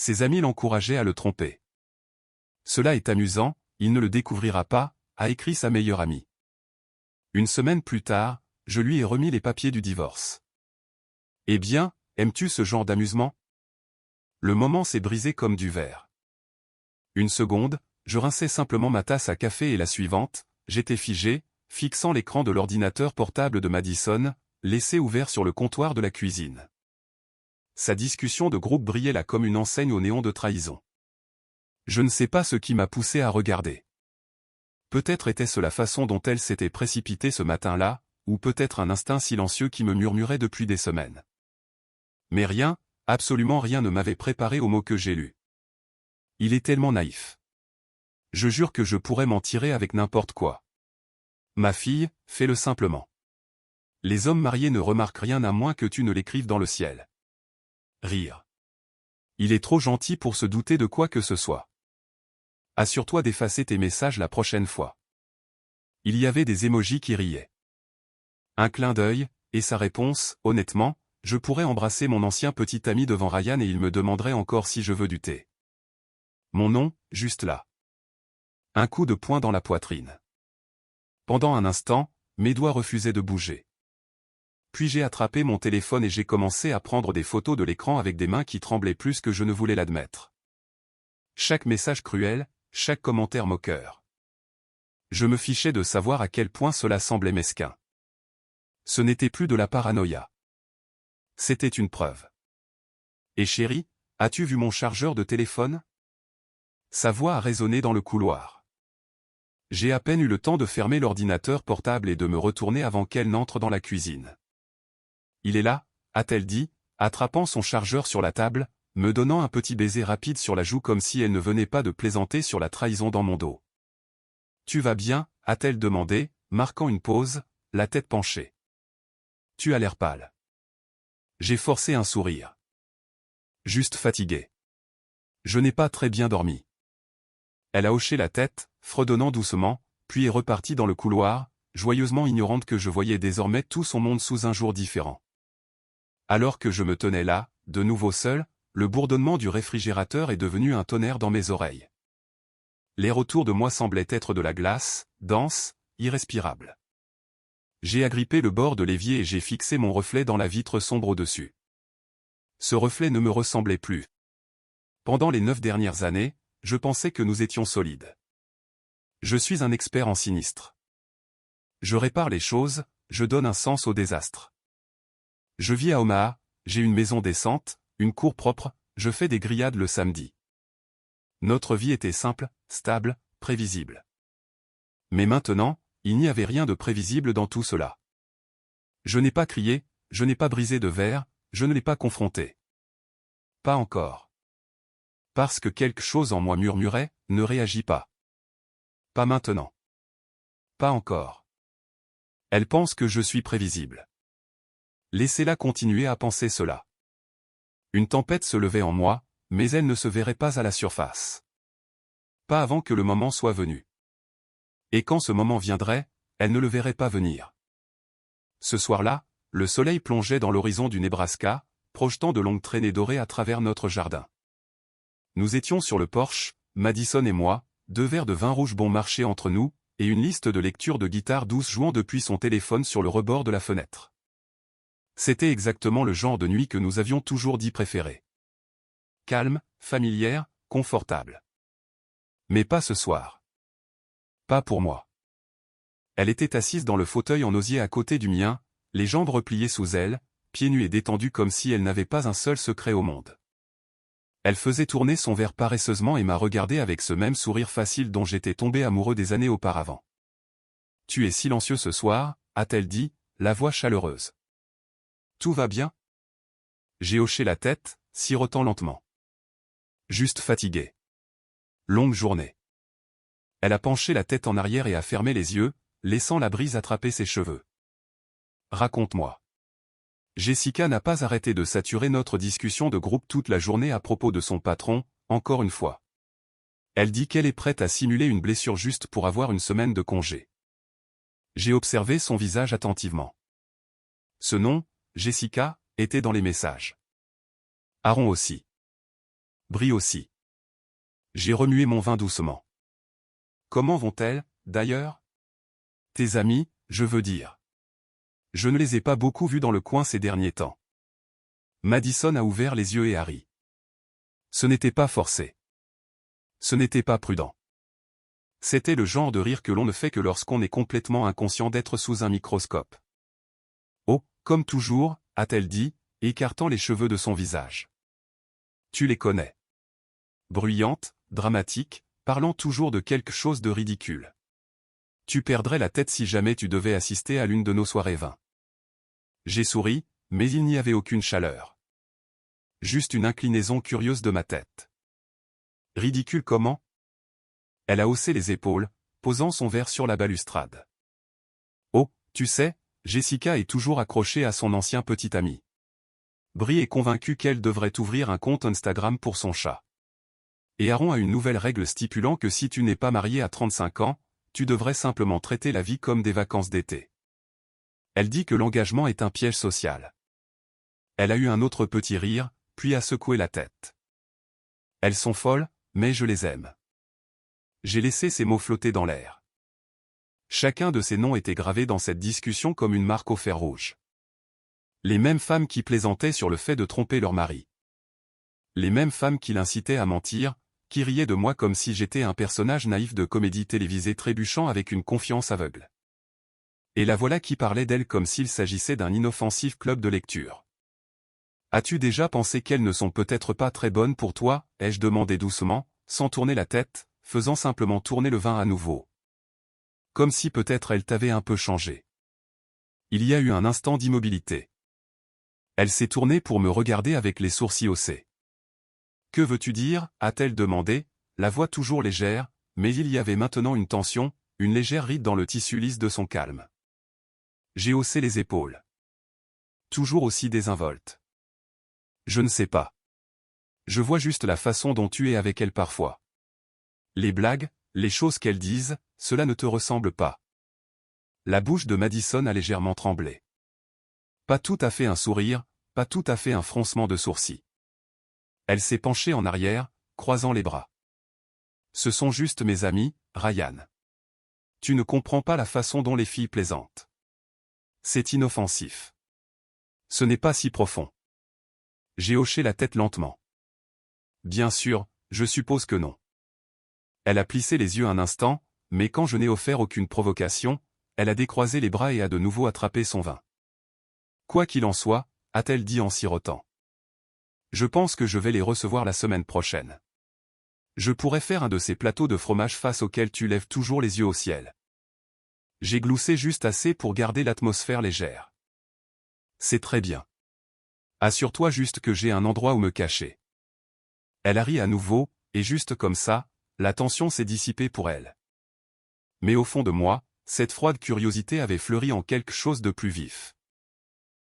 Ses amis l'encourageaient à le tromper. Cela est amusant, il ne le découvrira pas, a écrit sa meilleure amie. Une semaine plus tard, je lui ai remis les papiers du divorce. Eh bien, aimes-tu ce genre d'amusement? Le moment s'est brisé comme du verre. Une seconde, je rinçais simplement ma tasse à café et la suivante, j'étais figé, fixant l'écran de l'ordinateur portable de Madison, laissé ouvert sur le comptoir de la cuisine. Sa discussion de groupe brillait là comme une enseigne au néon de trahison. Je ne sais pas ce qui m'a poussé à regarder. Peut-être était-ce la façon dont elle s'était précipitée ce matin-là, ou peut-être un instinct silencieux qui me murmurait depuis des semaines. Mais rien, absolument rien ne m'avait préparé au mot que j'ai lu. Il est tellement naïf. Je jure que je pourrais m'en tirer avec n'importe quoi. Ma fille, fais-le simplement. Les hommes mariés ne remarquent rien à moins que tu ne l'écrives dans le ciel. Rire. Il est trop gentil pour se douter de quoi que ce soit. Assure-toi d'effacer tes messages la prochaine fois. Il y avait des émojis qui riaient. Un clin d'œil, et sa réponse, honnêtement, je pourrais embrasser mon ancien petit ami devant Ryan et il me demanderait encore si je veux du thé. Mon nom, juste là. Un coup de poing dans la poitrine. Pendant un instant, mes doigts refusaient de bouger. Puis j'ai attrapé mon téléphone et j'ai commencé à prendre des photos de l'écran avec des mains qui tremblaient plus que je ne voulais l'admettre. Chaque message cruel, chaque commentaire moqueur. Je me fichais de savoir à quel point cela semblait mesquin. Ce n'était plus de la paranoïa. C'était une preuve. Et chérie, as-tu vu mon chargeur de téléphone? Sa voix a résonné dans le couloir. J'ai à peine eu le temps de fermer l'ordinateur portable et de me retourner avant qu'elle n'entre dans la cuisine. Il est là, a-t-elle dit, attrapant son chargeur sur la table, me donnant un petit baiser rapide sur la joue comme si elle ne venait pas de plaisanter sur la trahison dans mon dos. Tu vas bien, a-t-elle demandé, marquant une pause, la tête penchée. Tu as l'air pâle. J'ai forcé un sourire. Juste fatigué. Je n'ai pas très bien dormi. Elle a hoché la tête, fredonnant doucement, puis est repartie dans le couloir, joyeusement ignorante que je voyais désormais tout son monde sous un jour différent. Alors que je me tenais là, de nouveau seul, le bourdonnement du réfrigérateur est devenu un tonnerre dans mes oreilles. L'air autour de moi semblait être de la glace, dense, irrespirable. J'ai agrippé le bord de l'évier et j'ai fixé mon reflet dans la vitre sombre au-dessus. Ce reflet ne me ressemblait plus. Pendant les 9 dernières années, je pensais que nous étions solides. Je suis un expert en sinistre. Je répare les choses, je donne un sens au désastre. Je vis à Omaha, j'ai une maison décente, une cour propre, je fais des grillades le samedi. Notre vie était simple, stable, prévisible. Mais maintenant, il n'y avait rien de prévisible dans tout cela. Je n'ai pas crié, je n'ai pas brisé de verre, je ne l'ai pas confronté. Pas encore. Parce que quelque chose en moi murmurait, ne réagis pas. Pas maintenant. Pas encore. Elle pense que je suis prévisible. Laissez-la continuer à penser cela. Une tempête se levait en moi, mais elle ne se verrait pas à la surface. Pas avant que le moment soit venu. Et quand ce moment viendrait, elle ne le verrait pas venir. Ce soir-là, le soleil plongeait dans l'horizon du Nebraska, projetant de longues traînées dorées à travers notre jardin. Nous étions sur le porche, Madison et moi, 2 verres de vin rouge bon marché entre nous, et une liste de lecture de guitare douce jouant depuis son téléphone sur le rebord de la fenêtre. C'était exactement le genre de nuit que nous avions toujours dit préférer. Calme, familière, confortable. Mais pas ce soir. Pas pour moi. Elle était assise dans le fauteuil en osier à côté du mien, les jambes repliées sous elle, pieds nus et détendus comme si elle n'avait pas un seul secret au monde. Elle faisait tourner son verre paresseusement et m'a regardé avec ce même sourire facile dont j'étais tombé amoureux des années auparavant. « Tu es silencieux ce soir » a-t-elle dit, la voix chaleureuse. « Tout va bien ?» J'ai hoché la tête, sirotant lentement. Juste fatigué. Longue journée. Elle a penché la tête en arrière et a fermé les yeux, laissant la brise attraper ses cheveux. Raconte-moi. Jessica n'a pas arrêté de saturer notre discussion de groupe toute la journée à propos de son patron, encore une fois. Elle dit qu'elle est prête à simuler une blessure juste pour avoir une semaine de congé. J'ai observé son visage attentivement. Ce nom, Jessica, était dans les messages. Aaron aussi. Brie aussi. J'ai remué mon vin doucement. Comment vont-elles, d'ailleurs? Tes amis, je veux dire. Je ne les ai pas beaucoup vus dans le coin ces derniers temps. Madison a ouvert les yeux et a ri. Ce n'était pas forcé. Ce n'était pas prudent. C'était le genre de rire que l'on ne fait que lorsqu'on est complètement inconscient d'être sous un microscope. Oh, comme toujours, a-t-elle dit, écartant les cheveux de son visage. Tu les connais. Bruyante, dramatique, parlant toujours de quelque chose de ridicule. Tu perdrais la tête si jamais tu devais assister à l'une de nos soirées vin. J'ai souri, mais il n'y avait aucune chaleur. Juste une inclinaison curieuse de ma tête. Ridicule comment? Elle a haussé les épaules, posant son verre sur la balustrade. Oh, tu sais, Jessica est toujours accrochée à son ancien petit ami. Brie est convaincue qu'elle devrait ouvrir un compte Instagram pour son chat. Et Aaron a une nouvelle règle stipulant que si tu n'es pas marié à 35 ans, tu devrais simplement traiter la vie comme des vacances d'été. Elle dit que l'engagement est un piège social. Elle a eu un autre petit rire, puis a secoué la tête. Elles sont folles, mais je les aime. J'ai laissé ces mots flotter dans l'air. Chacun de ces noms était gravé dans cette discussion comme une marque au fer rouge. Les mêmes femmes qui plaisantaient sur le fait de tromper leur mari. Les mêmes femmes qui l'incitaient à mentir, qui riaient de moi comme si j'étais un personnage naïf de comédie télévisée trébuchant avec une confiance aveugle. Et la voilà qui parlait d'elle comme s'il s'agissait d'un inoffensif club de lecture. As-tu déjà pensé qu'elles ne sont peut-être pas très bonnes pour toi, ai-je demandé doucement, sans tourner la tête, faisant simplement tourner le vin à nouveau. Comme si peut-être elle t'avait un peu changé. Il y a eu un instant d'immobilité. Elle s'est tournée pour me regarder avec les sourcils haussés. Que veux-tu dire, a-t-elle demandé, la voix toujours légère, mais il y avait maintenant une tension, une légère ride dans le tissu lisse de son calme. J'ai haussé les épaules. Toujours aussi désinvolte. Je ne sais pas. Je vois juste la façon dont tu es avec elle parfois. Les blagues, les choses qu'elles disent, cela ne te ressemble pas. La bouche de Madison a légèrement tremblé. Pas tout à fait un sourire, pas tout à fait un froncement de sourcils. Elle s'est penchée en arrière, croisant les bras. Ce sont juste mes amis, Ryan. Tu ne comprends pas la façon dont les filles plaisantent. C'est inoffensif. Ce n'est pas si profond. J'ai hoché la tête lentement. Bien sûr, je suppose que non. Elle a plissé les yeux un instant, mais quand je n'ai offert aucune provocation, elle a décroisé les bras et a de nouveau attrapé son vin. Quoi qu'il en soit, a-t-elle dit en sirotant. Je pense que je vais les recevoir la semaine prochaine. Je pourrais faire un de ces plateaux de fromage face auxquels tu lèves toujours les yeux au ciel. J'ai gloussé juste assez pour garder l'atmosphère légère. C'est très bien. Assure-toi juste que j'ai un endroit où me cacher. Elle a ri à nouveau, et juste comme ça, la tension s'est dissipée pour elle. Mais au fond de moi, cette froide curiosité avait fleuri en quelque chose de plus vif.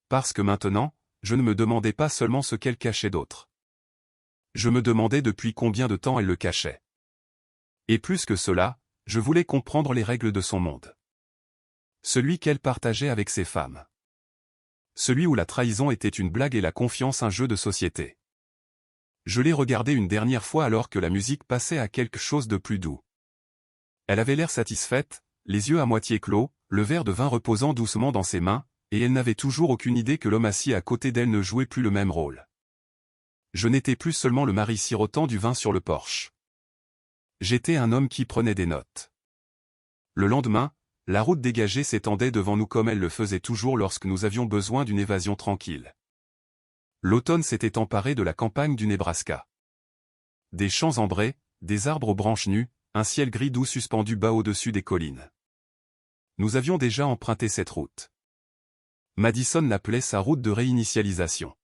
Parce que maintenant, je ne me demandais pas seulement ce qu'elle cachait d'autre. Je me demandais depuis combien de temps elle le cachait. Et plus que cela, je voulais comprendre les règles de son monde. Celui qu'elle partageait avec ses femmes. Celui où la trahison était une blague et la confiance un jeu de société. Je l'ai regardée une dernière fois alors que la musique passait à quelque chose de plus doux. Elle avait l'air satisfaite, les yeux à moitié clos, le verre de vin reposant doucement dans ses mains, et elle n'avait toujours aucune idée que l'homme assis à côté d'elle ne jouait plus le même rôle. Je n'étais plus seulement le mari sirotant du vin sur le porche. J'étais un homme qui prenait des notes. Le lendemain, la route dégagée s'étendait devant nous comme elle le faisait toujours lorsque nous avions besoin d'une évasion tranquille. L'automne s'était emparé de la campagne du Nebraska. Des champs ambrés, des arbres aux branches nues, un ciel gris doux suspendu bas au-dessus des collines. Nous avions déjà emprunté cette route. Madison l'appelait sa route de réinitialisation.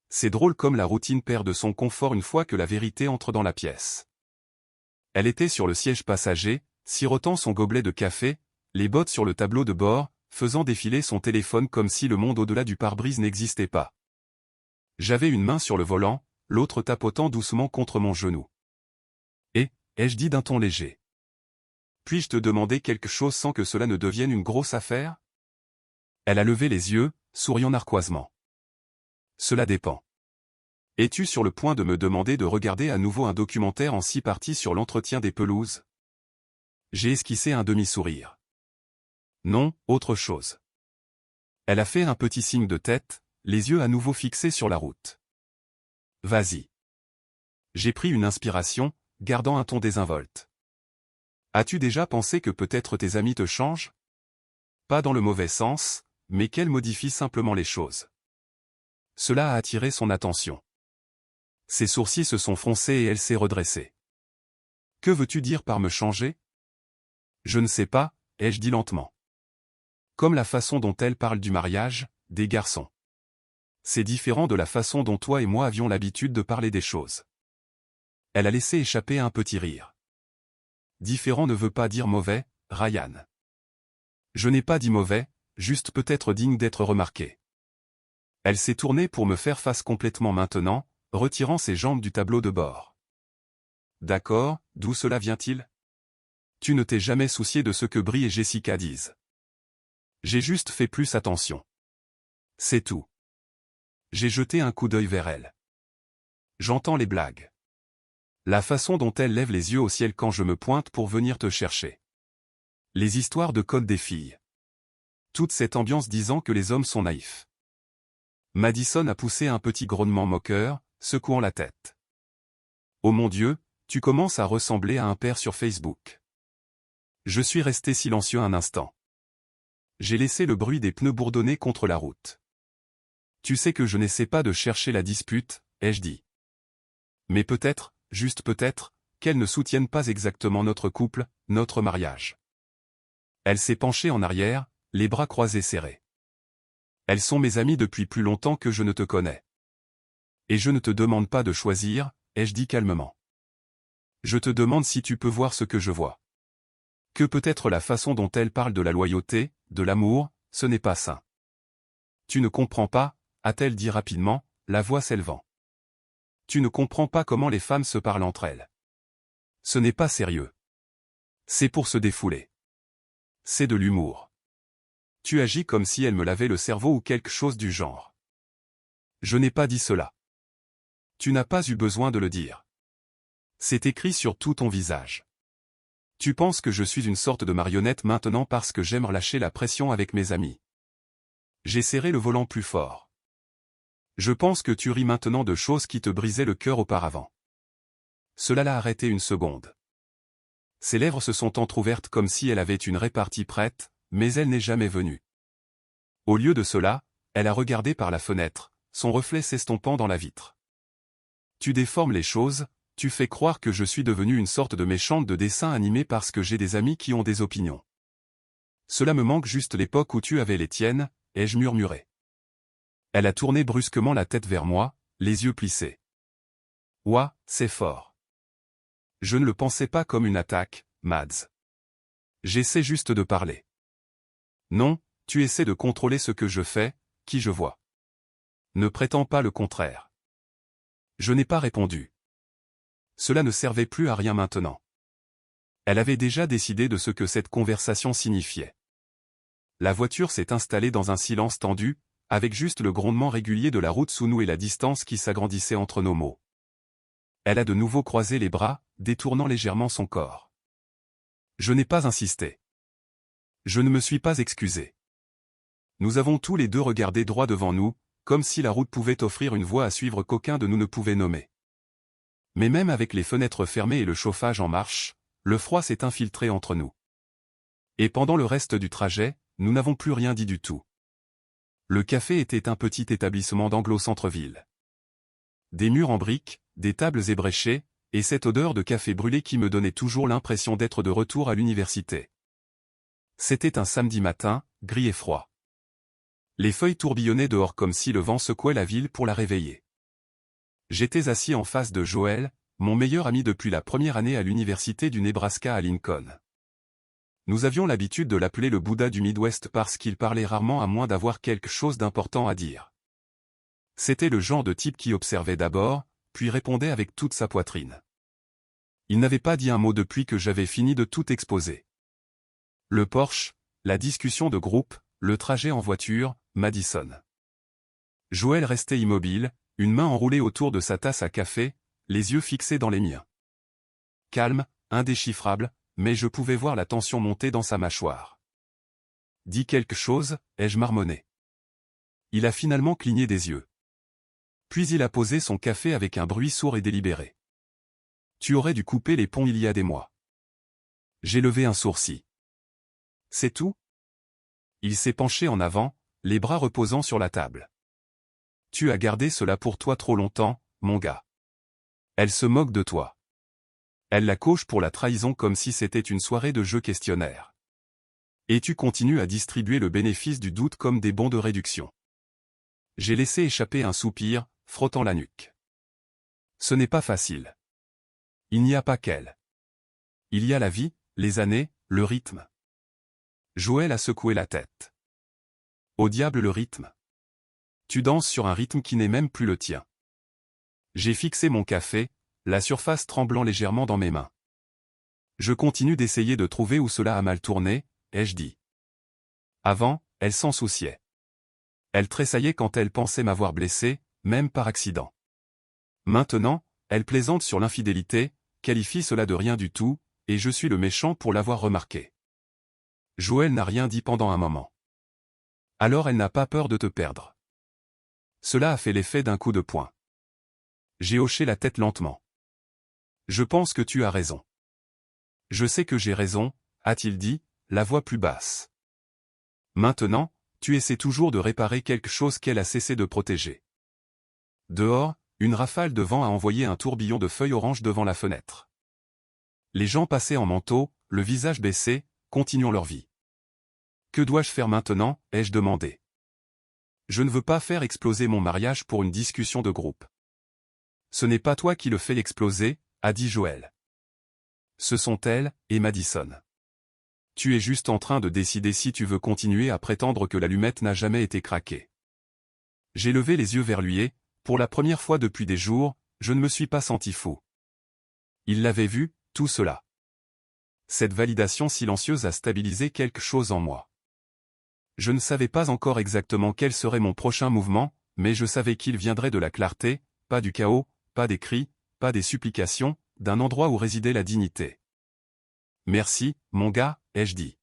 C'est drôle comme la routine perd de son confort une fois que la vérité entre dans la pièce. Elle était sur le siège passager, sirotant son gobelet de café, les bottes sur le tableau de bord, faisant défiler son téléphone comme si le monde au-delà du pare-brise n'existait pas. J'avais une main sur le volant, l'autre tapotant doucement contre mon genou. Et, ai-je dit d'un ton léger. Puis-je te demander quelque chose sans que cela ne devienne une grosse affaire? Elle a levé les yeux, souriant narquoisement. Cela dépend. Es-tu sur le point de me demander de regarder à nouveau un documentaire en 6 parties sur l'entretien des pelouses? J'ai esquissé un demi-sourire. Non, autre chose. Elle a fait un petit signe de tête, les yeux à nouveau fixés sur la route. Vas-y. J'ai pris une inspiration, gardant un ton désinvolte. As-tu déjà pensé que peut-être tes amis te changent? Pas dans le mauvais sens, mais qu'elles modifient simplement les choses. Cela a attiré son attention. Ses sourcils se sont froncés et elle s'est redressée. Que veux-tu dire par me changer? Je ne sais pas, ai-je dit lentement. Comme la façon dont elle parle du mariage, des garçons. C'est différent de la façon dont toi et moi avions l'habitude de parler des choses. Elle a laissé échapper un petit rire. Différent ne veut pas dire mauvais, Ryan. Je n'ai pas dit mauvais, juste peut-être digne d'être remarqué. Elle s'est tournée pour me faire face complètement maintenant, retirant ses jambes du tableau de bord. D'accord, d'où cela vient-il? Tu ne t'es jamais soucié de ce que Brie et Jessica disent. J'ai juste fait plus attention. C'est tout. J'ai jeté un coup d'œil vers elle. J'entends les blagues. La façon dont elle lève les yeux au ciel quand je me pointe pour venir te chercher. Les histoires de code des filles. Toute cette ambiance disant que les hommes sont naïfs. Madison a poussé un petit grognement moqueur, secouant la tête. Oh mon Dieu, tu commences à ressembler à un père sur Facebook. Je suis resté silencieux un instant. J'ai laissé le bruit des pneus bourdonner contre la route. Tu sais que je n'essaie pas de chercher la dispute, ai-je dit. Mais peut-être, juste peut-être, qu'elles ne soutiennent pas exactement notre couple, notre mariage. Elle s'est penchée en arrière, les bras croisés serrés. Elles sont mes amies depuis plus longtemps que je ne te connais. Et je ne te demande pas de choisir, ai-je dit calmement. Je te demande si tu peux voir ce que je vois. Que peut-être la façon dont elle parle de la loyauté, de l'amour, ce n'est pas sain. Tu ne comprends pas, a-t-elle dit rapidement, la voix s'élevant. Tu ne comprends pas comment les femmes se parlent entre elles. Ce n'est pas sérieux. C'est pour se défouler. C'est de l'humour. Tu agis comme si elle me lavait le cerveau ou quelque chose du genre. Je n'ai pas dit cela. Tu n'as pas eu besoin de le dire. C'est écrit sur tout ton visage. Tu penses que je suis une sorte de marionnette maintenant parce que j'aime relâcher la pression avec mes amis. J'ai serré le volant plus fort. Je pense que tu ris maintenant de choses qui te brisaient le cœur auparavant. Cela l'a arrêté une seconde. Ses lèvres se sont entr'ouvertes comme si elle avait une répartie prête, mais elle n'est jamais venue. Au lieu de cela, elle a regardé par la fenêtre, son reflet s'estompant dans la vitre. Tu déformes les choses, tu fais croire que je suis devenue une sorte de méchante de dessin animé parce que j'ai des amis qui ont des opinions. Cela me manque juste l'époque où tu avais les tiennes, ai-je murmuré. Elle a tourné brusquement la tête vers moi, les yeux plissés. Ouah, c'est fort. Je ne le pensais pas comme une attaque, Mads. J'essaie juste de parler. Non, tu essaies de contrôler ce que je fais, qui je vois. Ne prétends pas le contraire. Je n'ai pas répondu. Cela ne servait plus à rien maintenant. Elle avait déjà décidé de ce que cette conversation signifiait. La voiture s'est installée dans un silence tendu, avec juste le grondement régulier de la route sous nous et la distance qui s'agrandissait entre nos mots. Elle a de nouveau croisé les bras, détournant légèrement son corps. Je n'ai pas insisté. Je ne me suis pas excusé. Nous avons tous les deux regardé droit devant nous, comme si la route pouvait offrir une voie à suivre qu'aucun de nous ne pouvait nommer. Mais même avec les fenêtres fermées et le chauffage en marche, le froid s'est infiltré entre nous. Et pendant le reste du trajet, nous n'avons plus rien dit du tout. Le café était un petit établissement d'anglo-centre-ville. Des murs en briques, des tables ébréchées, et cette odeur de café brûlé qui me donnait toujours l'impression d'être de retour à l'université. C'était un samedi matin, gris et froid. Les feuilles tourbillonnaient dehors comme si le vent secouait la ville pour la réveiller. J'étais assis en face de Joel, mon meilleur ami depuis la première année à l'université du Nebraska à Lincoln. Nous avions l'habitude de l'appeler le Bouddha du Midwest parce qu'il parlait rarement à moins d'avoir quelque chose d'important à dire. C'était le genre de type qui observait d'abord, puis répondait avec toute sa poitrine. Il n'avait pas dit un mot depuis que j'avais fini de tout exposer. Le Porsche, la discussion de groupe, le trajet en voiture, Madison. Joel restait immobile, une main enroulée autour de sa tasse à café, les yeux fixés dans les miens. Calme, indéchiffrable, mais je pouvais voir la tension monter dans sa mâchoire. « Dis quelque chose » ai-je marmonné. Il a finalement cligné des yeux. Puis il a posé son café avec un bruit sourd et délibéré. « Tu aurais dû couper les ponts il y a des mois. » J'ai levé un sourcil. « C'est tout ?» Il s'est penché en avant, les bras reposant sur la table. « Tu as gardé cela pour toi trop longtemps, mon gars. Elle se moque de toi. Elle la coche pour la trahison comme si c'était une soirée de jeu questionnaire. Et tu continues à distribuer le bénéfice du doute comme des bons de réduction. » J'ai laissé échapper un soupir, frottant la nuque. Ce n'est pas facile. Il n'y a pas qu'elle. Il y a la vie, les années, le rythme. Joël a secoué la tête. Au diable le rythme. Tu danses sur un rythme qui n'est même plus le tien. J'ai fixé mon café, la surface tremblant légèrement dans mes mains. Je continue d'essayer de trouver où cela a mal tourné, ai-je dit. Avant, elle s'en souciait. Elle tressaillait quand elle pensait m'avoir blessé, même par accident. Maintenant, elle plaisante sur l'infidélité, qualifie cela de rien du tout, et je suis le méchant pour l'avoir remarqué. Joël n'a rien dit pendant un moment. Alors elle n'a pas peur de te perdre. Cela a fait l'effet d'un coup de poing. J'ai hoché la tête lentement. Je pense que tu as raison. Je sais que j'ai raison, a-t-il dit, la voix plus basse. Maintenant, tu essaies toujours de réparer quelque chose qu'elle a cessé de protéger. Dehors, une rafale de vent a envoyé un tourbillon de feuilles oranges devant la fenêtre. Les gens passaient en manteau, le visage baissé, continuant leur vie. Que dois-je faire maintenant, ai-je demandé. Je ne veux pas faire exploser mon mariage pour une discussion de groupe. Ce n'est pas toi qui le fais exploser, a dit Joël. Ce sont elle, et Madison. Tu es juste en train de décider si tu veux continuer à prétendre que l'allumette n'a jamais été craquée. J'ai levé les yeux vers lui et, pour la première fois depuis des jours, je ne me suis pas senti fou. Il l'avait vu, tout cela. Cette validation silencieuse a stabilisé quelque chose en moi. Je ne savais pas encore exactement quel serait mon prochain mouvement, mais je savais qu'il viendrait de la clarté, pas du chaos, pas des cris, pas des supplications, d'un endroit où résidait la dignité. Merci, mon gars, ai-je dit.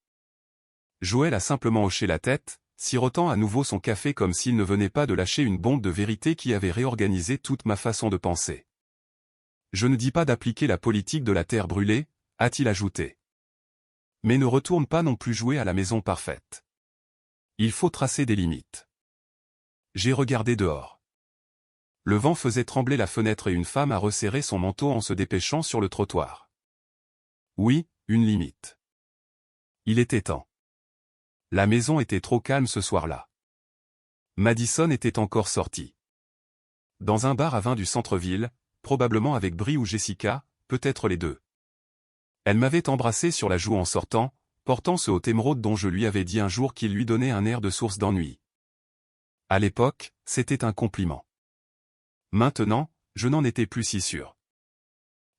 Joël a simplement hoché la tête, sirotant à nouveau son café comme s'il ne venait pas de lâcher une bombe de vérité qui avait réorganisé toute ma façon de penser. Je ne dis pas d'appliquer la politique de la terre brûlée, a-t-il ajouté. Mais ne retourne pas non plus jouer à la maison parfaite. Il faut tracer des limites. J'ai regardé dehors. Le vent faisait trembler la fenêtre et une femme a resserré son manteau en se dépêchant sur le trottoir. Oui, une limite. Il était temps. La maison était trop calme ce soir-là. Madison était encore sortie. Dans un bar à vin du centre-ville, probablement avec Brie ou Jessica, peut-être les deux. Elle m'avait embrassé sur la joue en sortant, portant ce haut émeraude dont je lui avais dit un jour qu'il lui donnait un air de source d'ennui. À l'époque, c'était un compliment. Maintenant, je n'en étais plus si sûr.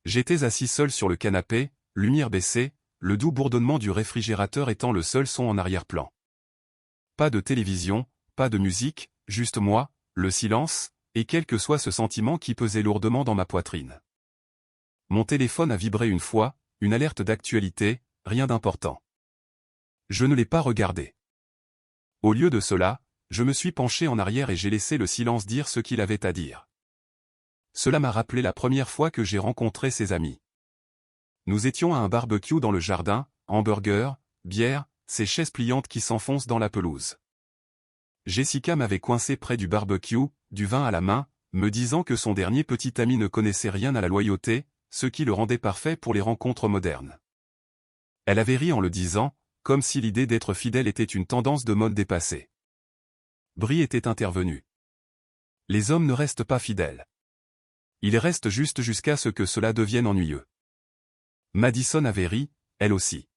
J'étais assis seul sur le canapé, lumière baissée, le doux bourdonnement du réfrigérateur étant le seul son en arrière-plan. Pas de télévision, pas de musique, juste moi, le silence, et quel que soit ce sentiment qui pesait lourdement dans ma poitrine. Mon téléphone a vibré une fois, une alerte d'actualité, rien d'important. Je ne l'ai pas regardé. Au lieu de cela, je me suis penché en arrière et j'ai laissé le silence dire ce qu'il avait à dire. Cela m'a rappelé la première fois que j'ai rencontré ses amis. Nous étions à un barbecue dans le jardin, hamburger, bière, ces chaises pliantes qui s'enfoncent dans la pelouse. Jessica m'avait coincé près du barbecue, du vin à la main, me disant que son dernier petit ami ne connaissait rien à la loyauté, ce qui le rendait parfait pour les rencontres modernes. Elle avait ri en le disant, comme si l'idée d'être fidèle était une tendance de mode dépassée. Brie était intervenu. Les hommes ne restent pas fidèles. Ils restent juste jusqu'à ce que cela devienne ennuyeux. Madison avait ri, elle aussi.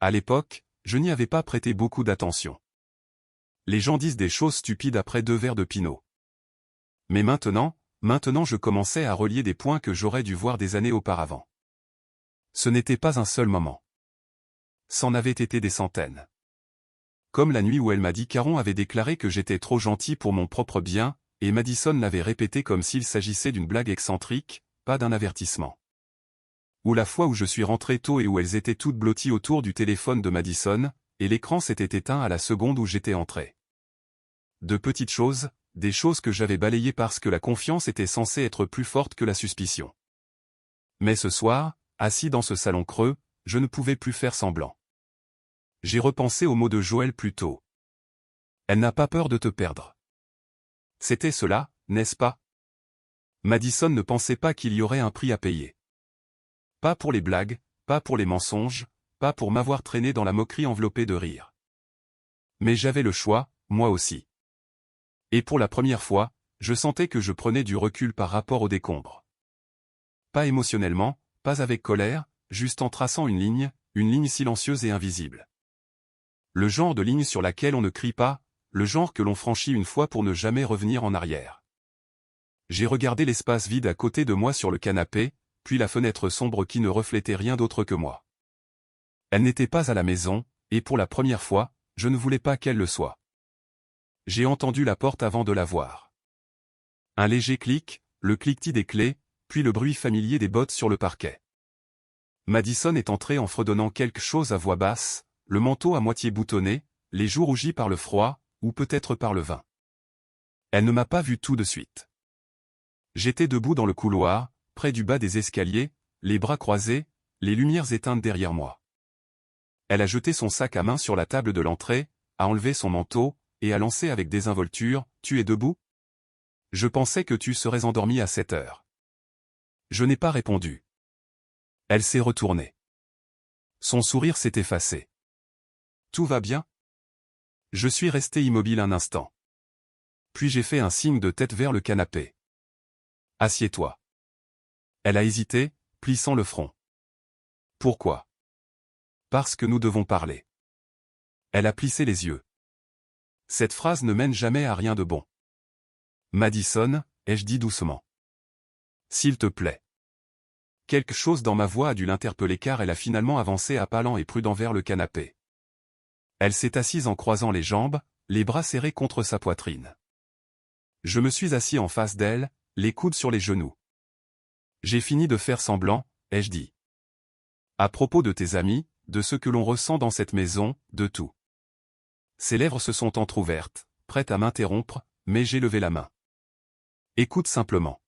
À l'époque, je n'y avais pas prêté beaucoup d'attention. Les gens disent des choses stupides après 2 verres de pinot. Mais maintenant je commençais à relier des points que j'aurais dû voir des années auparavant. Ce n'était pas un seul moment. C'en avait été des centaines. Comme la nuit où elle m'a dit qu'Aaron avait déclaré que j'étais trop gentil pour mon propre bien, et Madison l'avait répété comme s'il s'agissait d'une blague excentrique, pas d'un avertissement. Ou la fois où je suis rentré tôt et où elles étaient toutes blotties autour du téléphone de Madison, et l'écran s'était éteint à la seconde où j'étais entré. De petites choses, des choses que j'avais balayées parce que la confiance était censée être plus forte que la suspicion. Mais ce soir, assis dans ce salon creux, je ne pouvais plus faire semblant. J'ai repensé aux mots de Joël plus tôt. Elle n'a pas peur de te perdre. C'était cela, n'est-ce pas? Madison ne pensait pas qu'il y aurait un prix à payer. Pas pour les blagues, pas pour les mensonges, pas pour m'avoir traîné dans la moquerie enveloppée de rire. Mais j'avais le choix, moi aussi. Et pour la première fois, je sentais que je prenais du recul par rapport aux décombres. Pas émotionnellement, pas avec colère, juste en traçant une ligne silencieuse et invisible. Le genre de ligne sur laquelle on ne crie pas, le genre que l'on franchit une fois pour ne jamais revenir en arrière. J'ai regardé l'espace vide à côté de moi sur le canapé, puis la fenêtre sombre qui ne reflétait rien d'autre que moi. Elle n'était pas à la maison, et pour la première fois, je ne voulais pas qu'elle le soit. J'ai entendu la porte avant de la voir. Un léger clic, le cliquetis des clés, puis le bruit familier des bottes sur le parquet. Madison est entrée en fredonnant quelque chose à voix basse, le manteau à moitié boutonné, les joues rougies par le froid, ou peut-être par le vin. Elle ne m'a pas vu tout de suite. J'étais debout dans le couloir, près du bas des escaliers, les bras croisés, les lumières éteintes derrière moi. Elle a jeté son sac à main sur la table de l'entrée, a enlevé son manteau, et a lancé avec désinvolture, « Tu es debout? Je pensais que tu serais endormi à cette heure. » Je n'ai pas répondu. Elle s'est retournée. Son sourire s'est effacé. « Tout va bien? » Je suis resté immobile un instant. Puis j'ai fait un signe de tête vers le canapé. « Assieds-toi. » Elle a hésité, plissant le front. « Pourquoi? » « Parce que nous devons parler. » Elle a plissé les yeux. Cette phrase ne mène jamais à rien de bon. « Madison, » ai-je dit doucement. « S'il te plaît. » Quelque chose dans ma voix a dû l'interpeller car elle a finalement avancé à pas lents et prudents vers le canapé. Elle s'est assise en croisant les jambes, les bras serrés contre sa poitrine. Je me suis assis en face d'elle, les coudes sur les genoux. J'ai fini de faire semblant, ai-je dit. À propos de tes amis, de ce que l'on ressent dans cette maison, de tout. Ses lèvres se sont entr'ouvertes, prêtes à m'interrompre, mais j'ai levé la main. Écoute simplement.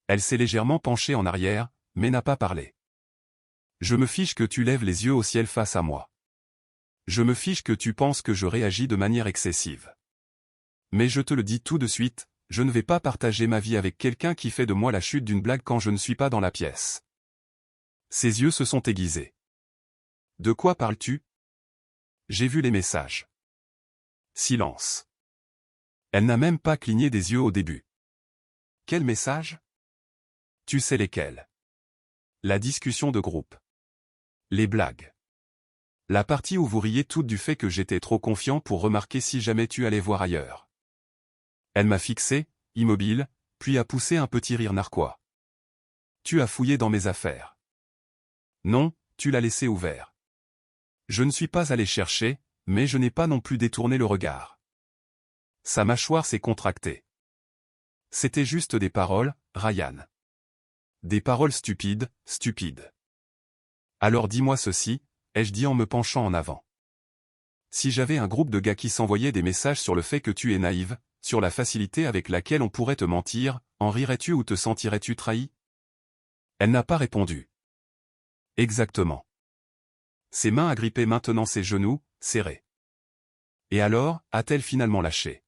Elle s'est légèrement penchée en arrière, mais n'a pas parlé. Je me fiche que tu lèves les yeux au ciel face à moi. Je me fiche que tu penses que je réagis de manière excessive. Mais je te le dis tout de suite, je ne vais pas partager ma vie avec quelqu'un qui fait de moi la chute d'une blague quand je ne suis pas dans la pièce. Ses yeux se sont aiguisés. De quoi parles-tu? J'ai vu les messages. Silence. Elle n'a même pas cligné des yeux au début. Quel message? Tu sais lesquels. La discussion de groupe. Les blagues. La partie où vous riez toutes du fait que j'étais trop confiant pour remarquer si jamais tu allais voir ailleurs. Elle m'a fixé, immobile, puis a poussé un petit rire narquois. Tu as fouillé dans mes affaires. Non, tu l'as laissé ouvert. Je ne suis pas allé chercher, mais je n'ai pas non plus détourné le regard. Sa mâchoire s'est contractée. C'était juste des paroles, Ryan. Des paroles stupides, stupides. Alors dis-moi ceci, ai-je dit en me penchant en avant. Si j'avais un groupe de gars qui s'envoyaient des messages sur le fait que tu es naïve, sur la facilité avec laquelle on pourrait te mentir, en rirais-tu ou te sentirais-tu trahi? Elle n'a pas répondu. Exactement. Ses mains agrippaient maintenant ses genoux, serrés. Et alors, a-t-elle finalement lâché?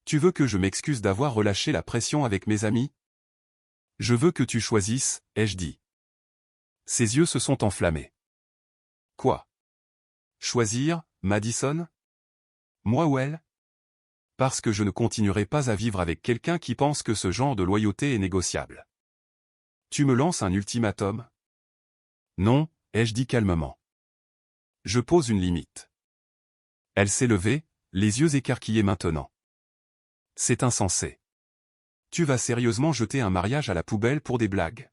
Tu veux que je m'excuse d'avoir relâché la pression avec mes amis? Je veux que tu choisisses, ai-je dit. Ses yeux se sont enflammés. Quoi? Choisir, Madison? Moi ou elle? Parce que je ne continuerai pas à vivre avec quelqu'un qui pense que ce genre de loyauté est négociable. Tu me lances un ultimatum? Non, ai-je dit calmement. Je pose une limite. Elle s'est levée, les yeux écarquillés maintenant. C'est insensé. Tu vas sérieusement jeter un mariage à la poubelle pour des blagues?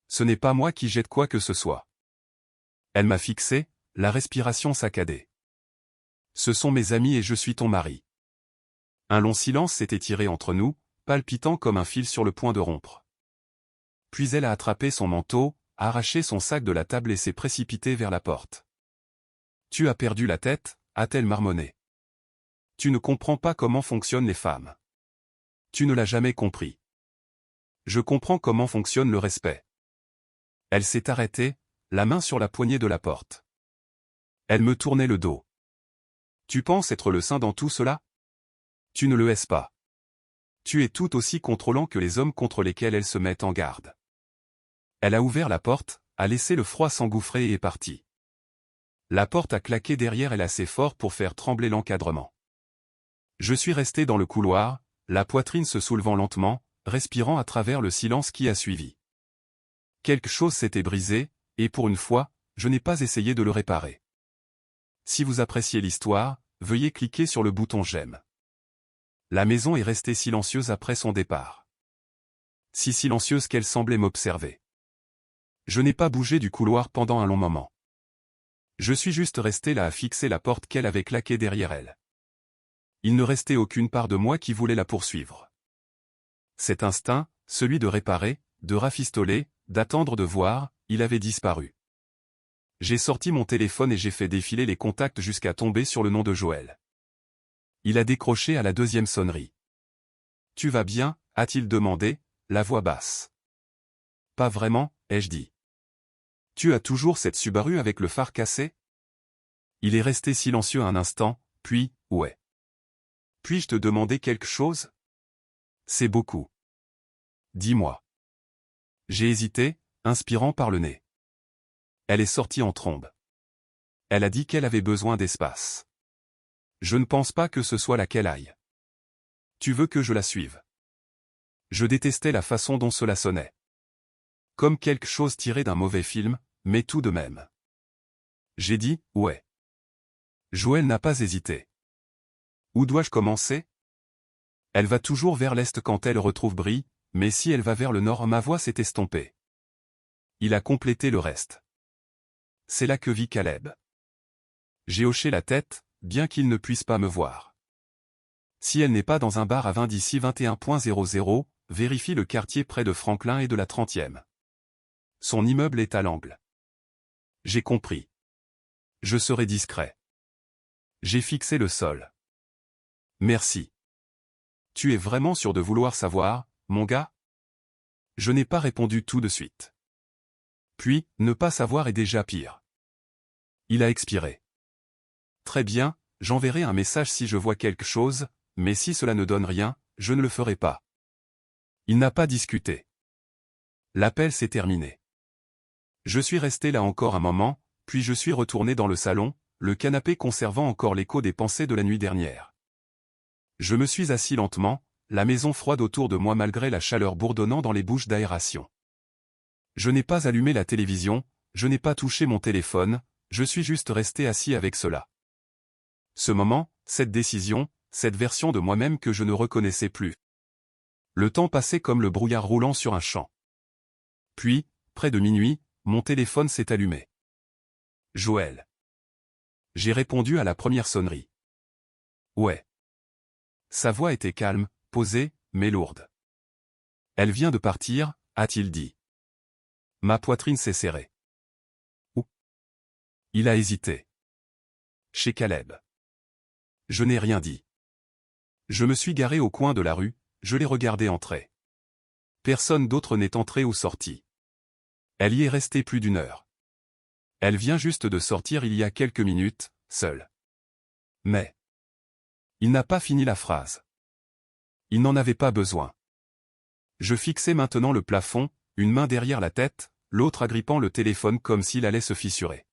Ce n'est pas moi qui jette quoi que ce soit. Elle m'a fixé, la respiration saccadée. Ce sont mes amis et je suis ton mari. Un long silence s'est étiré entre nous, palpitant comme un fil sur le point de rompre. Puis elle a attrapé son manteau, a arraché son sac de la table et s'est précipitée vers la porte. « Tu as perdu la tête ?» a-t-elle marmonné. « Tu ne comprends pas comment fonctionnent les femmes. Tu ne l'as jamais compris. Je comprends comment fonctionne le respect. » Elle s'est arrêtée, la main sur la poignée de la porte. Elle me tournait le dos. « Tu penses être le saint dans tout cela? Tu ne le es pas. Tu es tout aussi contrôlant que les hommes contre lesquels elle se met en garde. » Elle a ouvert la porte, a laissé le froid s'engouffrer et est partie. La porte a claqué derrière elle assez fort pour faire trembler l'encadrement. Je suis resté dans le couloir, la poitrine se soulevant lentement, respirant à travers le silence qui a suivi. Quelque chose s'était brisé, et pour une fois, je n'ai pas essayé de le réparer. Si vous appréciez l'histoire, veuillez cliquer sur le bouton j'aime. La maison est restée silencieuse après son départ. Si silencieuse qu'elle semblait m'observer. Je n'ai pas bougé du couloir pendant un long moment. Je suis juste resté là à fixer la porte qu'elle avait claquée derrière elle. Il ne restait aucune part de moi qui voulait la poursuivre. Cet instinct, celui de réparer, de rafistoler, d'attendre de voir, il avait disparu. J'ai sorti mon téléphone et j'ai fait défiler les contacts jusqu'à tomber sur le nom de Joël. Il a décroché à la deuxième sonnerie. « Tu vas bien ?» a-t-il demandé, la voix basse. « Pas vraiment » ai-je dit. « Tu as toujours cette Subaru avec le phare cassé ?» Il est resté silencieux un instant, puis, « Ouais. Puis-je te demander quelque chose ? C'est beaucoup. Dis-moi. » J'ai hésité, inspirant par le nez. Elle est sortie en trombe. Elle a dit qu'elle avait besoin d'espace. Je ne pense pas que ce soit là qu'elle aille. Tu veux que je la suive ? Je détestais la façon dont cela sonnait. Comme quelque chose tiré d'un mauvais film, mais tout de même. J'ai dit, ouais. Joël n'a pas hésité. Où dois-je commencer ? Elle va toujours vers l'est quand elle retrouve Brie, mais si elle va vers le nord, ma voix s'est estompée. Il a complété le reste. C'est là que vit Caleb. J'ai hoché la tête, bien qu'il ne puisse pas me voir. Si elle n'est pas dans un bar à vin d'ici 21.00, vérifie le quartier près de Franklin et de la 30e. Son immeuble est à l'angle. J'ai compris. Je serai discret. J'ai fixé le sol. Merci. Tu es vraiment sûr de vouloir savoir, mon gars ? Je n'ai pas répondu tout de suite. Puis, ne pas savoir est déjà pire. Il a expiré. Très bien, j'enverrai un message si je vois quelque chose, mais si cela ne donne rien, je ne le ferai pas. Il n'a pas discuté. L'appel s'est terminé. Je suis resté là encore un moment, puis je suis retourné dans le salon, le canapé conservant encore l'écho des pensées de la nuit dernière. Je me suis assis lentement, la maison froide autour de moi malgré la chaleur bourdonnant dans les bouches d'aération. Je n'ai pas allumé la télévision, je n'ai pas touché mon téléphone, je suis juste resté assis avec cela. Ce moment, cette décision, cette version de moi-même que je ne reconnaissais plus. Le temps passait comme le brouillard roulant sur un champ. Puis, près de minuit, mon téléphone s'est allumé. Joël. J'ai répondu à la première sonnerie. Ouais. Sa voix était calme, posée, mais lourde. Elle vient de partir, a-t-il dit. Ma poitrine s'est serrée. Où ? Il a hésité. Chez Caleb. Je n'ai rien dit. Je me suis garé au coin de la rue, je l'ai regardé entrer. Personne d'autre n'est entré ou sorti. Elle y est restée plus d'1 heure. Elle vient juste de sortir il y a quelques minutes, seule. Mais... Il n'a pas fini la phrase. Il n'en avait pas besoin. Je fixais maintenant le plafond, une main derrière la tête, l'autre agrippant le téléphone comme s'il allait se fissurer.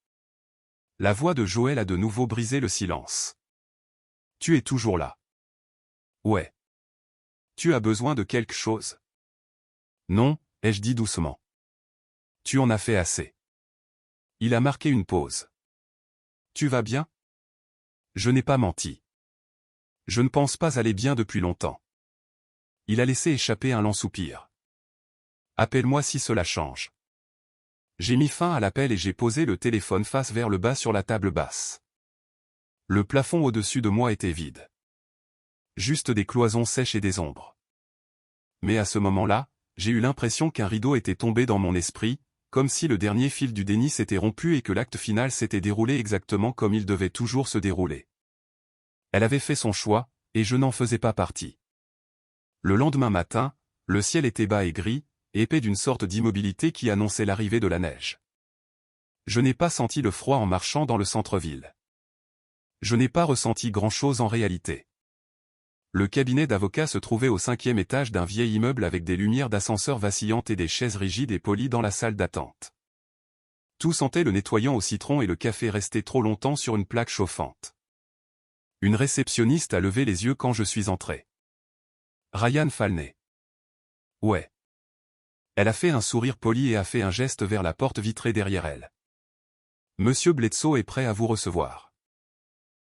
La voix de Joël a de nouveau brisé le silence. Tu es toujours là. Ouais. Tu as besoin de quelque chose ? Non, ai-je dit doucement. Tu en as fait assez. Il a marqué une pause. Tu vas bien ? Je n'ai pas menti. Je ne pense pas aller bien depuis longtemps. Il a laissé échapper un lent soupir. Appelle-moi si cela change. J'ai mis fin à l'appel et j'ai posé le téléphone face vers le bas sur la table basse. Le plafond au-dessus de moi était vide. juste des cloisons sèches et des ombres. Mais à ce moment-là, j'ai eu l'impression qu'un rideau était tombé dans mon esprit, comme si le dernier fil du déni s'était rompu et que l'acte final s'était déroulé exactement comme il devait toujours se dérouler. Elle avait fait son choix, et je n'en faisais pas partie. Le lendemain matin, le ciel était bas et gris, épais d'une sorte d'immobilité qui annonçait l'arrivée de la neige. Je n'ai pas senti le froid en marchant dans le centre-ville. Je n'ai pas ressenti grand-chose en réalité. Le cabinet d'avocat se trouvait au 5e étage d'un vieil immeuble avec des lumières d'ascenseur vacillantes et des chaises rigides et polies dans la salle d'attente. Tout sentait le nettoyant au citron et le café restait trop longtemps sur une plaque chauffante. Une réceptionniste a levé les yeux quand je suis entré. Ryan Falney. Ouais. Elle a fait un sourire poli et a fait un geste vers la porte vitrée derrière elle. Monsieur Bledsoe est prêt à vous recevoir.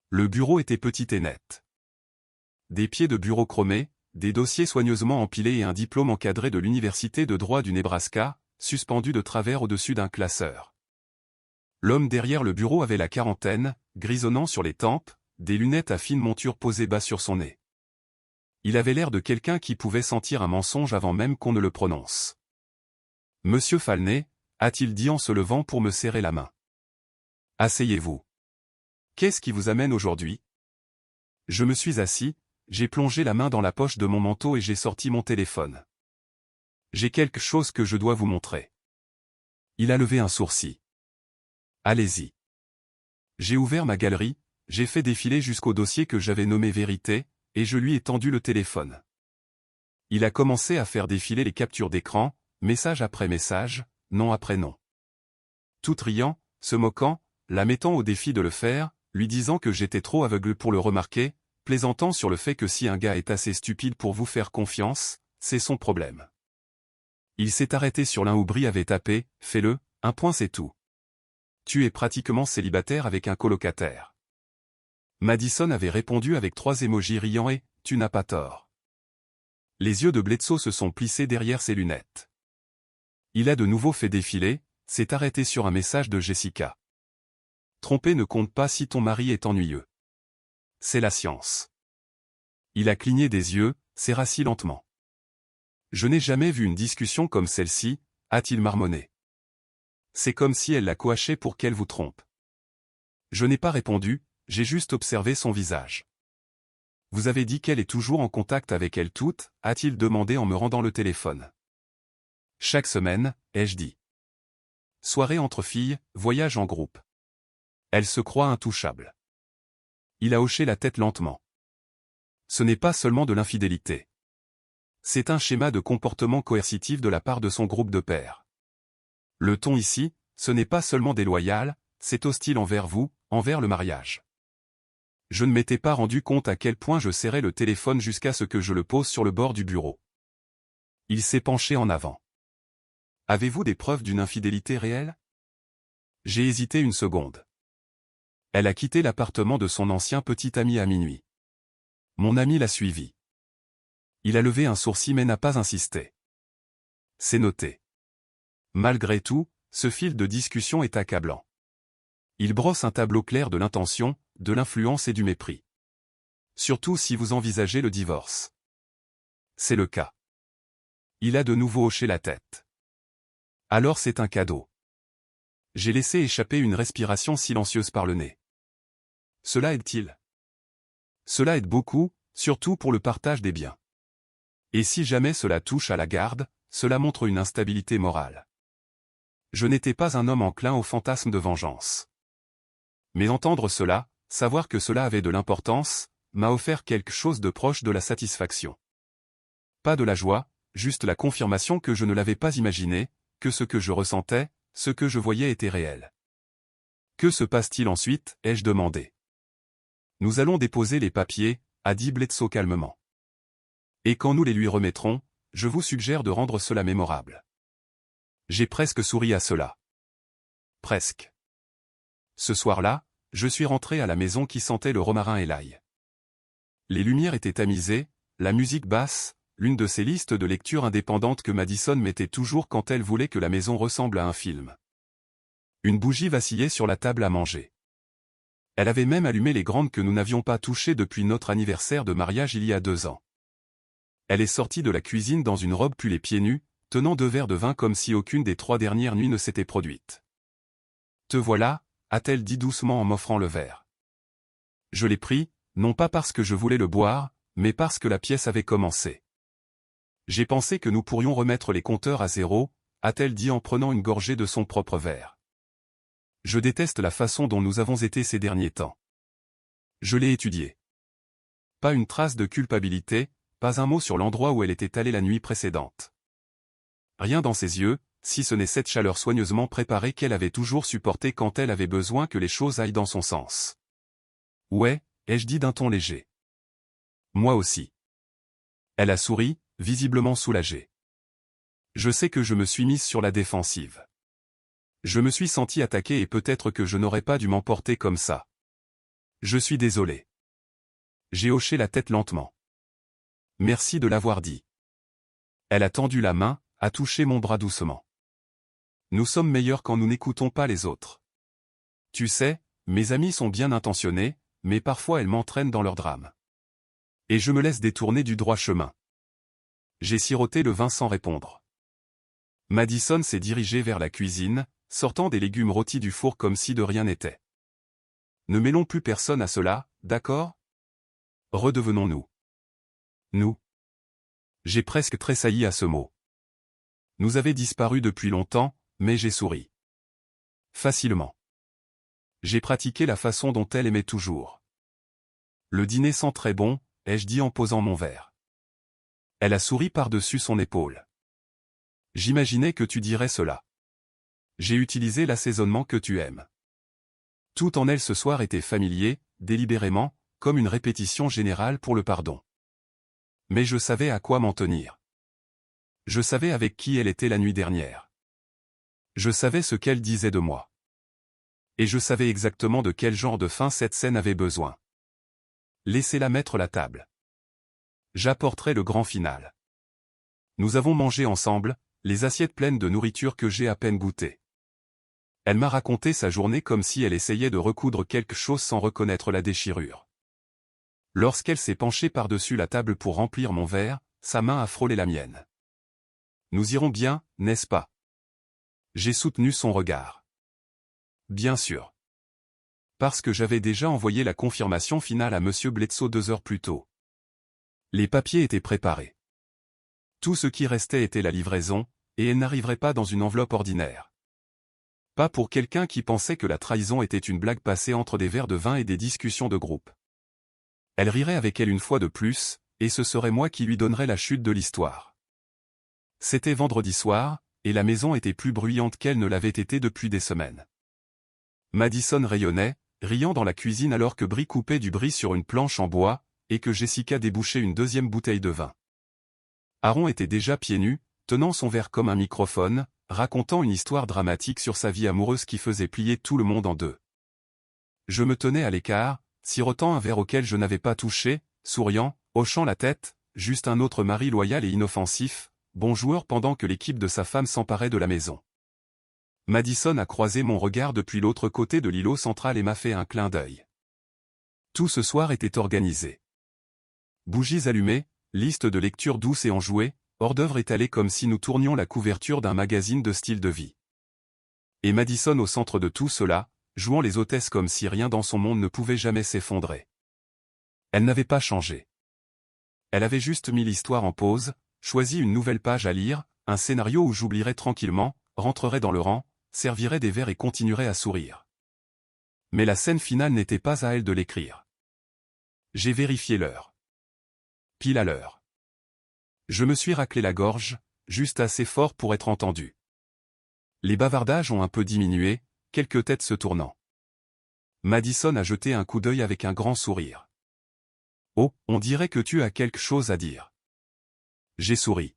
Le bureau était petit et net. Des pieds de bureau chromés, des dossiers soigneusement empilés et un diplôme encadré de l'université de droit du Nebraska, suspendu de travers au-dessus d'un classeur. L'homme derrière le bureau avait la quarantaine, grisonnant sur les tempes, des lunettes à fine monture posées bas sur son nez. Il avait l'air de quelqu'un qui pouvait sentir un mensonge avant même qu'on ne le prononce. « Monsieur Falney » a-t-il dit en se levant pour me serrer la main. « Asseyez-vous. Qu'est-ce qui vous amène aujourd'hui » Je me suis assis, j'ai plongé la main dans la poche de mon manteau et j'ai sorti mon téléphone. « J'ai quelque chose que je dois vous montrer. » Il a levé un sourcil. « Allez-y. » J'ai ouvert ma galerie, j'ai fait défiler jusqu'au dossier que j'avais nommé Vérité, et je lui ai tendu le téléphone. Il a commencé à faire défiler les captures d'écran, message après message, nom après nom. Tout riant, se moquant, la mettant au défi de le faire, lui disant que j'étais trop aveugle pour le remarquer, plaisantant sur le fait que si un gars est assez stupide pour vous faire confiance, c'est son problème. Il s'est arrêté sur l'un où Brie avait tapé « Fais-le, un point c'est tout. Tu es pratiquement célibataire avec un colocataire. » Madison avait répondu avec 3 émojis riants et « Tu n'as pas tort. » Les yeux de Bledsoe se sont plissés derrière ses lunettes. Il a de nouveau fait défiler, s'est arrêté sur un message de Jessica. Tromper ne compte pas si ton mari est ennuyeux. C'est la science. Il a cligné des yeux, s'est rassis lentement. Je n'ai jamais vu une discussion comme celle-ci, a-t-il marmonné. C'est comme si elle l'a coaché pour qu'elle vous trompe. Je n'ai pas répondu, j'ai juste observé son visage. Vous avez dit qu'elle est toujours en contact avec elle toute, a-t-il demandé en me rendant le téléphone. Chaque semaine, ai-je dit. Soirée entre filles, voyage en groupe. Elle se croit intouchable. Il a hoché la tête lentement. Ce n'est pas seulement de l'infidélité. C'est un schéma de comportement coercitif de la part de son groupe de pairs. Le ton ici, ce n'est pas seulement déloyal, c'est hostile envers vous, envers le mariage. Je ne m'étais pas rendu compte à quel point je serrais le téléphone jusqu'à ce que je le pose sur le bord du bureau. Il s'est penché en avant. Avez-vous des preuves d'une infidélité réelle? J'ai hésité une seconde. Elle a quitté l'appartement de son ancien petit ami à minuit. Mon ami l'a suivi. Il a levé un sourcil mais n'a pas insisté. C'est noté. Malgré tout, ce fil de discussion est accablant. Il brosse un tableau clair de l'intention, de l'influence et du mépris. Surtout si vous envisagez le divorce. C'est le cas. Il a de nouveau hoché la tête. Alors c'est un cadeau. J'ai laissé échapper une respiration silencieuse par le nez. Cela aide-t-il? Cela aide beaucoup, surtout pour le partage des biens. Et si jamais cela touche à la garde, cela montre une instabilité morale. Je n'étais pas un homme enclin au fantasme de vengeance. Mais entendre cela, savoir que cela avait de l'importance, m'a offert quelque chose de proche de la satisfaction. Pas de la joie, juste la confirmation que je ne l'avais pas imaginé, que ce que je ressentais, ce que je voyais était réel. Que se passe-t-il ensuite, ai-je demandé. Nous allons déposer les papiers, a dit Bledsoe calmement. Et quand nous les lui remettrons, je vous suggère de rendre cela mémorable. J'ai presque souri à cela. Presque. Ce soir-là, je suis rentré à la maison qui sentait le romarin et l'ail. Les lumières étaient tamisées, la musique basse, l'une de ces listes de lecture indépendantes que Madison mettait toujours quand elle voulait que la maison ressemble à un film. Une bougie vacillait sur la table à manger. Elle avait même allumé les grandes que nous n'avions pas touchées depuis notre anniversaire de mariage il y a 2 ans. Elle est sortie de la cuisine dans une robe puis les pieds nus, tenant 2 verres de vin comme si aucune des 3 dernières nuits ne s'était produite. « Te voilà » a-t-elle dit doucement en m'offrant le verre. Je l'ai pris, non pas parce que je voulais le boire, mais parce que la pièce avait commencé. J'ai pensé que nous pourrions remettre les compteurs à zéro, a-t-elle dit en prenant une gorgée de son propre verre. Je déteste la façon dont nous avons été ces derniers temps. Je l'ai étudiée. Pas une trace de culpabilité, pas un mot sur l'endroit où elle était allée la nuit précédente. Rien dans ses yeux, si ce n'est cette chaleur soigneusement préparée qu'elle avait toujours supportée quand elle avait besoin que les choses aillent dans son sens. Ouais, ai-je dit d'un ton léger. Moi aussi. Elle a souri, visiblement soulagée. Je sais que je me suis mise sur la défensive. Je me suis senti attaqué et peut-être que je n'aurais pas dû m'emporter comme ça. Je suis désolé. J'ai hoché la tête lentement. Merci de l'avoir dit. Elle a tendu la main, a touché mon bras doucement. Nous sommes meilleurs quand nous n'écoutons pas les autres. Tu sais, mes amis sont bien intentionnés, mais parfois elles m'entraînent dans leur drame. Et je me laisse détourner du droit chemin. J'ai siroté le vin sans répondre. Madison s'est dirigée vers la cuisine, sortant des légumes rôtis du four comme si de rien n'était. Ne mêlons plus personne à cela, d'accord? Redevenons-nous. Nous. J'ai presque tressailli à ce mot. Nous avait disparu depuis longtemps, mais j'ai souri. Facilement. J'ai pratiqué la façon dont elle aimait toujours. Le dîner sent très bon, ai-je dit en posant mon verre. Elle a souri par-dessus son épaule. J'imaginais que tu dirais cela. J'ai utilisé l'assaisonnement que tu aimes. Tout en elle ce soir était familier, délibérément, comme une répétition générale pour le pardon. Mais je savais à quoi m'en tenir. Je savais avec qui elle était la nuit dernière. Je savais ce qu'elle disait de moi. Et je savais exactement de quel genre de fin cette scène avait besoin. Laissez-la mettre la table. J'apporterai le grand final. Nous avons mangé ensemble, les assiettes pleines de nourriture que j'ai à peine goûtée. Elle m'a raconté sa journée comme si elle essayait de recoudre quelque chose sans reconnaître la déchirure. Lorsqu'elle s'est penchée par-dessus la table pour remplir mon verre, sa main a frôlé la mienne. Nous irons bien, n'est-ce pas? J'ai soutenu son regard. Bien sûr. Parce que j'avais déjà envoyé la confirmation finale à Monsieur Bledsoe 2 heures plus tôt. Les papiers étaient préparés. Tout ce qui restait était la livraison, et elle n'arriverait pas dans une enveloppe ordinaire. Pas pour quelqu'un qui pensait que la trahison était une blague passée entre des verres de vin et des discussions de groupe. Elle rirait avec elle une fois de plus, et ce serait moi qui lui donnerais la chute de l'histoire. C'était vendredi soir, et la maison était plus bruyante qu'elle ne l'avait été depuis des semaines. Madison rayonnait, riant dans la cuisine alors que Brie coupait du brie sur une planche en bois, et que Jessica débouchait une deuxième bouteille de vin. Aaron était déjà pieds nus, tenant son verre comme un microphone, racontant une histoire dramatique sur sa vie amoureuse qui faisait plier tout le monde en deux. Je me tenais à l'écart, sirotant un verre auquel je n'avais pas touché, souriant, hochant la tête, juste un autre mari loyal et inoffensif, bon joueur pendant que l'équipe de sa femme s'emparait de la maison. Madison a croisé mon regard depuis l'autre côté de l'îlot central et m'a fait un clin d'œil. Tout ce soir était organisé. Bougies allumées, liste de lecture douce et enjouée, hors-d'œuvre étalée comme si nous tournions la couverture d'un magazine de style de vie. Et Madison au centre de tout cela, jouant les hôtesses comme si rien dans son monde ne pouvait jamais s'effondrer. Elle n'avait pas changé. Elle avait juste mis l'histoire en pause, choisi une nouvelle page à lire, un scénario où j'oublierais tranquillement, rentrerais dans le rang, servirais des verres et continuerais à sourire. Mais la scène finale n'était pas à elle de l'écrire. J'ai vérifié l'heure. Pile à l'heure. Je me suis raclé la gorge, juste assez fort pour être entendu. Les bavardages ont un peu diminué, quelques têtes se tournant. Madison a jeté un coup d'œil avec un grand sourire. Oh, on dirait que tu as quelque chose à dire. J'ai souri.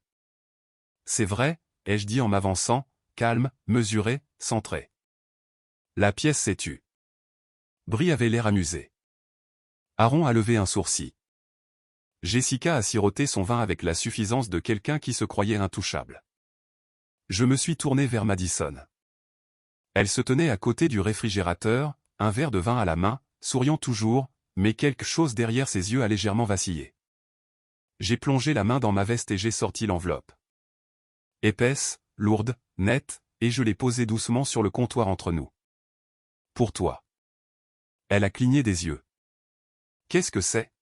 C'est vrai, ai-je dit en m'avançant, calme, mesuré, centré. La pièce s'est tue. Brie avait l'air amusé. Aaron a levé un sourcil. Jessica a siroté son vin avec la suffisance de quelqu'un qui se croyait intouchable. Je me suis tourné vers Madison. Elle se tenait à côté du réfrigérateur, un verre de vin à la main, souriant toujours, mais quelque chose derrière ses yeux a légèrement vacillé. J'ai plongé la main dans ma veste et j'ai sorti l'enveloppe. Épaisse, lourde, nette, et je l'ai posée doucement sur le comptoir entre nous. Pour toi. Elle a cligné des yeux. Qu'est-ce que c'est?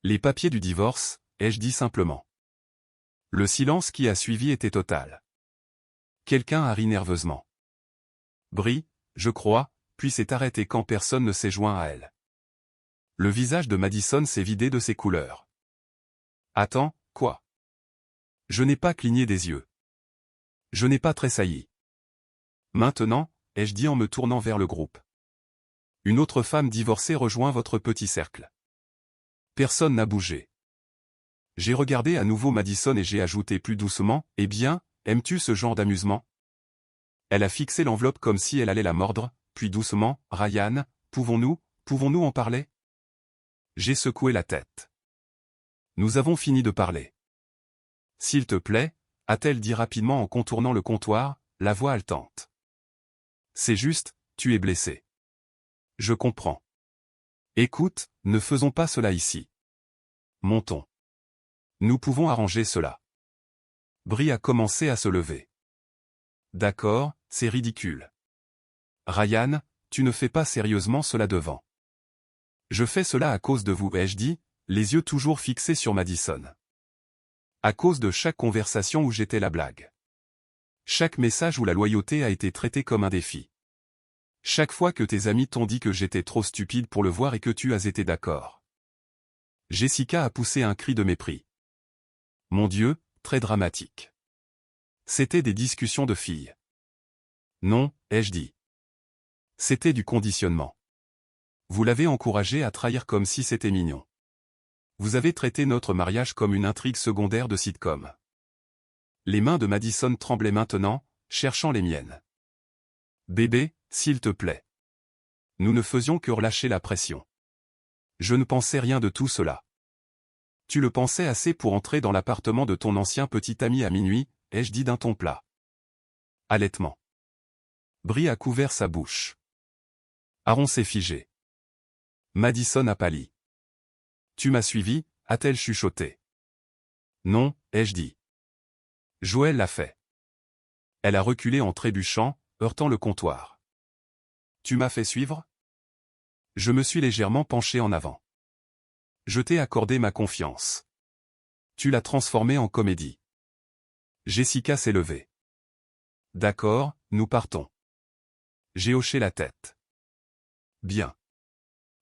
Les papiers du divorce, ai-je dit simplement. Le silence qui a suivi était total. Quelqu'un a ri nerveusement. Brie, je crois, puis s'est arrêté quand personne ne s'est joint à elle. Le visage de Madison s'est vidé de ses couleurs. Attends, quoi? Je n'ai pas cligné des yeux. Je n'ai pas tressailli. Maintenant, ai-je dit en me tournant vers le groupe. Une autre femme divorcée rejoint votre petit cercle. Personne n'a bougé. J'ai regardé à nouveau Madison et j'ai ajouté plus doucement, eh bien, aimes-tu ce genre d'amusement? Elle a fixé l'enveloppe comme si elle allait la mordre, puis doucement, Ryan, pouvons-nous en parler? J'ai secoué la tête. Nous avons fini de parler. S'il te plaît, a-t-elle dit rapidement en contournant le comptoir, la voix haletante. C'est juste, tu es blessé. Je comprends. Écoute, ne faisons pas cela ici. Montons. Nous pouvons arranger cela. Brie a commencé à se lever. D'accord, c'est ridicule. Ryan, tu ne fais pas sérieusement cela devant. Je fais cela à cause de vous, ai-je dit, les yeux toujours fixés sur Madison. À cause de chaque conversation où j'étais la blague. Chaque message où la loyauté a été traitée comme un défi. Chaque fois que tes amis t'ont dit que j'étais trop stupide pour le voir et que tu as été d'accord. Jessica a poussé un cri de mépris. Mon Dieu, très dramatique. C'était des discussions de filles. Non, ai-je dit. C'était du conditionnement. Vous l'avez encouragé à trahir comme si c'était mignon. Vous avez traité notre mariage comme une intrigue secondaire de sitcom. Les mains de Madison tremblaient maintenant, cherchant les miennes. Bébé, s'il te plaît. Nous ne faisions que relâcher la pression. Je ne pensais rien de tout cela. Tu le pensais assez pour entrer dans l'appartement de ton ancien petit ami à minuit, ai-je dit d'un ton plat. Halètement. Brie a couvert sa bouche. Aaron s'est figé. Madison a pâli. Tu m'as suivi, a-t-elle chuchoté. Non, ai-je dit. Joël l'a fait. Elle a reculé en trébuchant, heurtant le comptoir. Tu m'as fait suivre? Je me suis légèrement penché en avant. Je t'ai accordé ma confiance. Tu l'as transformée en comédie. Jessica s'est levée. D'accord, nous partons. J'ai hoché la tête. Bien.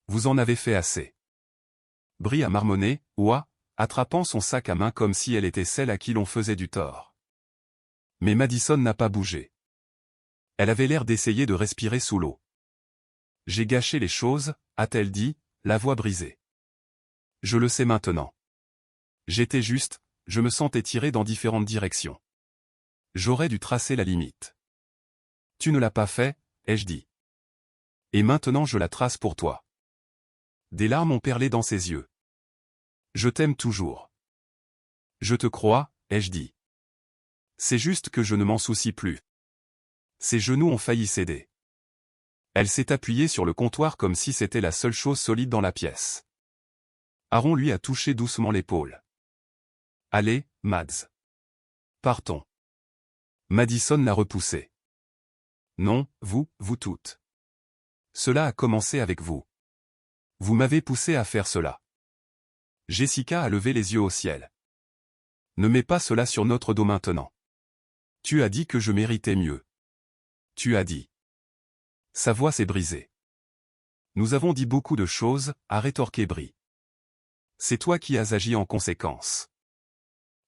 Vous en avez fait assez. Brie a marmonné, ouah, attrapant son sac à main comme si elle était celle à qui l'on faisait du tort. Mais Madison n'a pas bougé. Elle avait l'air d'essayer de respirer sous l'eau. J'ai gâché les choses, a-t-elle dit, la voix brisée. Je le sais maintenant. J'étais juste, je me sentais tiré dans différentes directions. J'aurais dû tracer la limite. Tu ne l'as pas fait, ai-je dit. Et maintenant je la trace pour toi. Des larmes ont perlé dans ses yeux. Je t'aime toujours. Je te crois, ai-je dit. C'est juste que je ne m'en soucie plus. Ses genoux ont failli céder. Elle s'est appuyée sur le comptoir comme si c'était la seule chose solide dans la pièce. Aaron lui a touché doucement l'épaule. Allez, Mads. Partons. Madison l'a repoussé. Non, vous toutes. Cela a commencé avec vous. Vous m'avez poussé à faire cela. Jessica a levé les yeux au ciel. Ne mets pas cela sur notre dos maintenant. Tu as dit que je méritais mieux. Tu as dit. Sa voix s'est brisée. Nous avons dit beaucoup de choses, a rétorqué Brie. C'est toi qui as agi en conséquence.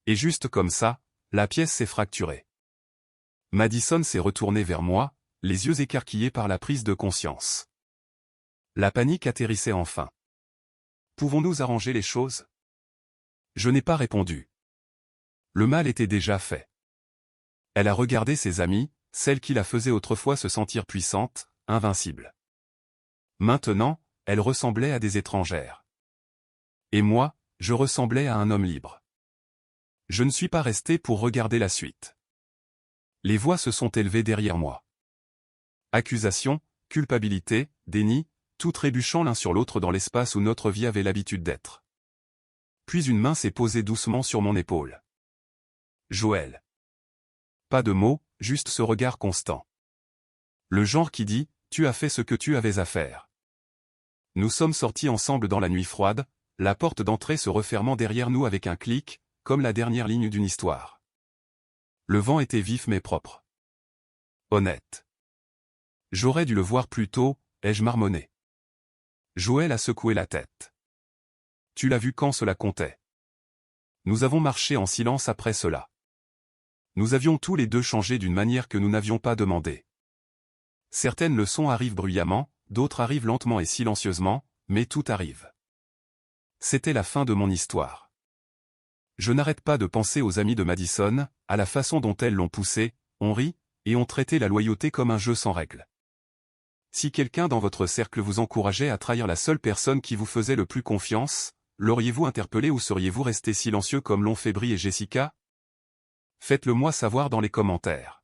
Et juste comme ça, la pièce s'est fracturée. Madison s'est retournée vers moi, les yeux écarquillés par la prise de conscience. La panique atterrissait enfin. Pouvons-nous arranger les choses? Je n'ai pas répondu. Le mal était déjà fait. Elle a regardé ses amies, celles qui la faisaient autrefois se sentir puissante, invincible. Maintenant, elle ressemblait à des étrangères. Et moi, je ressemblais à un homme libre. Je ne suis pas resté pour regarder la suite. Les voix se sont élevées derrière moi. Accusation, culpabilité, déni, tout trébuchant l'un sur l'autre dans l'espace où notre vie avait l'habitude d'être. Puis une main s'est posée doucement sur mon épaule. Joël. Pas de mots, juste ce regard constant. Le genre qui dit, tu as fait ce que tu avais à faire. Nous sommes sortis ensemble dans la nuit froide, la porte d'entrée se refermant derrière nous avec un clic, comme la dernière ligne d'une histoire. Le vent était vif mais propre. Honnête. J'aurais dû le voir plus tôt, ai-je marmonné. Joël a secoué la tête. Tu l'as vu quand cela comptait. Nous avons marché en silence après cela. Nous avions tous les deux changé d'une manière que nous n'avions pas demandé. Certaines leçons arrivent bruyamment, d'autres arrivent lentement et silencieusement, mais tout arrive. C'était la fin de mon histoire. Je n'arrête pas de penser aux amis de Madison, à la façon dont elles l'ont poussé, on rit, et on traitait la loyauté comme un jeu sans règles. Si quelqu'un dans votre cercle vous encourageait à trahir la seule personne qui vous faisait le plus confiance, l'auriez-vous interpellé ou seriez-vous resté silencieux comme l'ont fait Brie et Jessica? Faites-le moi savoir dans les commentaires.